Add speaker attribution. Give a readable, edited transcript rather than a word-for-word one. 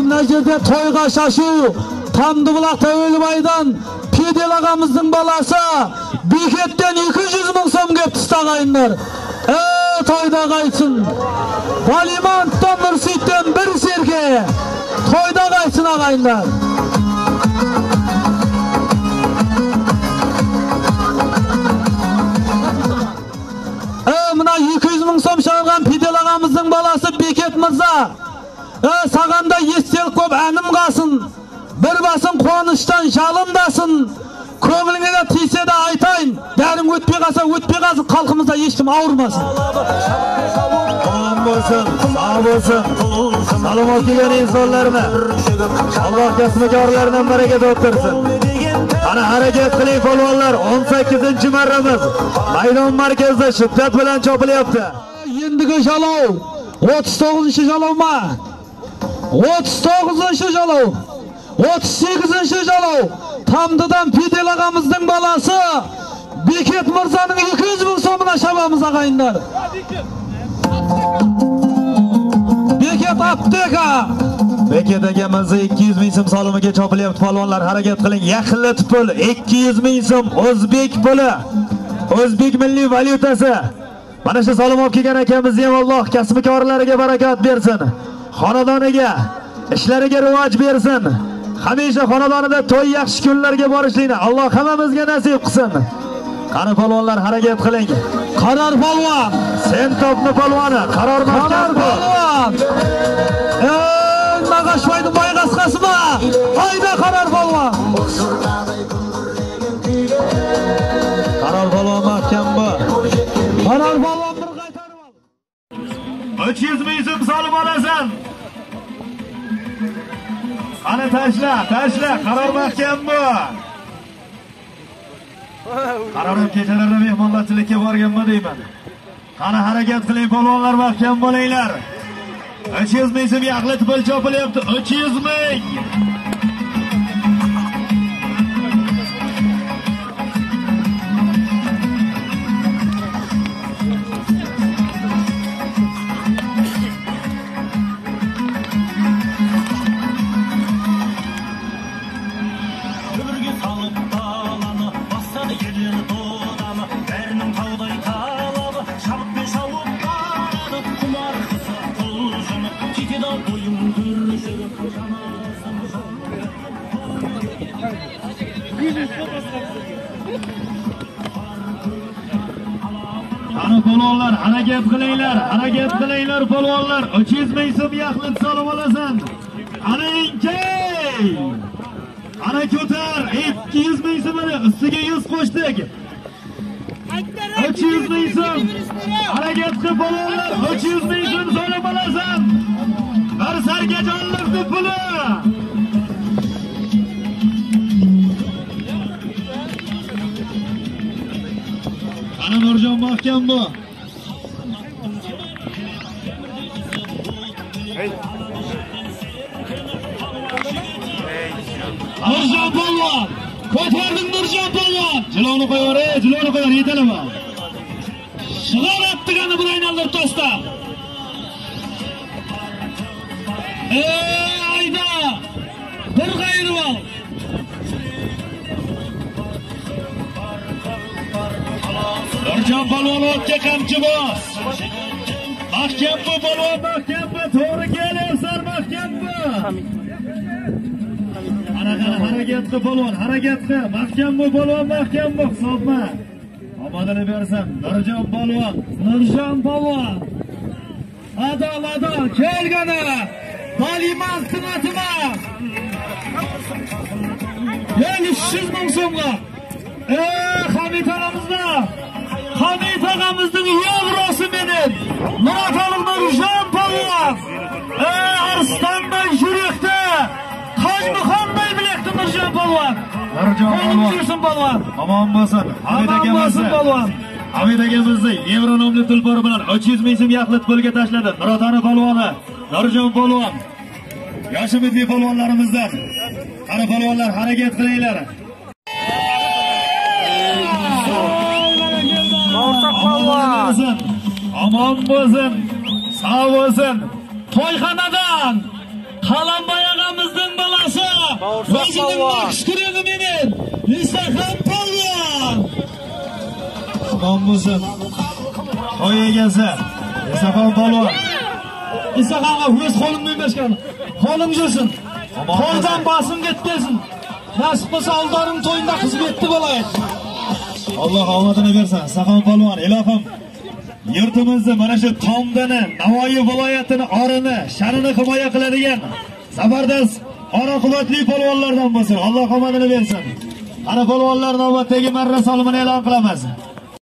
Speaker 1: Najirde toyga şaşı, Tamdıbulak'ta Ölübay'dan Pidel ağamızın balası Biketten 200 bin som kep tustagayınlar. Toyda kaytsın. Valimant'tan Mürsit'ten bir serke. Toyda kaytsın ağayınlar. Mına 200 bin som şalgan Pidel ağamızın balası Biket Mırza. Sağanda yestel köp anım kalsın. Bir basın konuştan şalındasın. Kömülüne de tiyse de aytayın. Derin ötpey kalsın kalkımızda eştim ağırmasın.
Speaker 2: Aman bolsun, sağ bolsun. Salom kelgan insonlarni Alloh kasbkorlaridan bereket o'ttirsin. Ana harakat qiling polvonlar, 18-marramiz maydon markazida shiddat bilan chopilyapti.
Speaker 1: Endigi shalov 39-shalowma. 39-shalov. 38-shalov. Tamdıdan Pidel ağamızın balası Biket Mırza'nın 200 bin somuna şabamız ağayınlar. Biket Apteka.
Speaker 2: Biket akamizni 200 ming so'm salomiga chopilyapti polvonlar, harakat qiling. Yaxlit pul 200 ming so'm o'zbek puli. O'zbek milliy valyutasi. Mana shu salom olib kelgan akamizni ham Alloh kasbkorlariga barakat bersin. Xonadoniga, ishlariga rivoj bersin. Hamisha xonadonida to'y yaxshi kunlarga borishlikni Alloh hammamizga nasib qilsin. Qani polvonlar harakat qiling.
Speaker 1: Qarar polvon.
Speaker 2: Sen topni polvoni, qaror mahkam
Speaker 1: polvon. Naqashmaydi boy qasqasimi? Hayda qarar polvon.
Speaker 2: Qaror polvon mahkam bu.
Speaker 1: Qarar polvon bir qaytarib
Speaker 2: ol. 300 ming so'm solib olasan. Ana tashla, qaror mahkam bu. Qarorim kechalarda mehmonlarchilikka borganman deyman. Qani harakat qiling polvonlar, mahkam bo'linglar. 300 ming so'm yaxlit pul chopilyapti. 300 ming. Qani polvonlar, harakat qilinglar polvonlar. 300 ming so'm yaxlit solib olasan. Ana inkey. Ana ko'tar, 200 ming so'mni ustiga 100 qo'shdik. 300 ming so'm. Harakat qil polvonlar, 300 ming so'm solib olasan. Bir sargajonlikni puli. Ana Nurjon mahkam bu. Nurjon polvon, ko'tarding Nurjon polvon. Jiloni qo'yar, yetalama. Shig'ar atdigani bir aynallar to'stab. Ayda. Bir g'ayri ol. Nurjon polvon o'tga qamchi bos. Mahkam bu polvon, mahkam bu. To'g'ri kelyapsan, mahkam bu. Ana harakat qil polvon, harakat qil. Mahkam bu polvon, mahkam bu. Hisobma. Omadini bersam, Nurjon polvon. Adol kelgani. Valimant qimmatima. 500 ming so'mga. Hamid onamizda. Hamid ağamızın yavrusu benim. Murat Nurjon polvon. Arslandan yürekte. Kajmuxonday bilekti Nurjon polvon. Nurjon polvon. Aman bo'lsin. Hamid akamizni Yevro nomli tulpori bilan 300 ming so'm yaxlit pulga tashladi. Murat polvoni, Nurjon polvon. Yosh umidli polvonlarimizdan. Qani polvonlar, harakat qilinglar. Aman bo'lsin, sağ bo'lsin. To'yxonadan
Speaker 1: Halanbay ağamızın balası. Özünün makşkırını benim. İstakan Polvon.
Speaker 2: Tamam mısın? Oy egesi. İstakan Polvon.
Speaker 1: İstakan'a öz kolumdan başkanım. Kolum жүрсün. Koldan basın ketmesin. Nasip olsa aldarın toyunda hizmetli bolayın.
Speaker 2: Allah omadini bersin. İstakan Polvon, ilohim. Yurtimizni mana shu Tomdani, Navoiy viloyatini orini, sha'nini himoya qiladigan zabardast, oqibatli polvonlardan bo'lsin. Alloh omadini bersin. Ana polvonlar navbatdagi marra solimini e'lon qilamiz.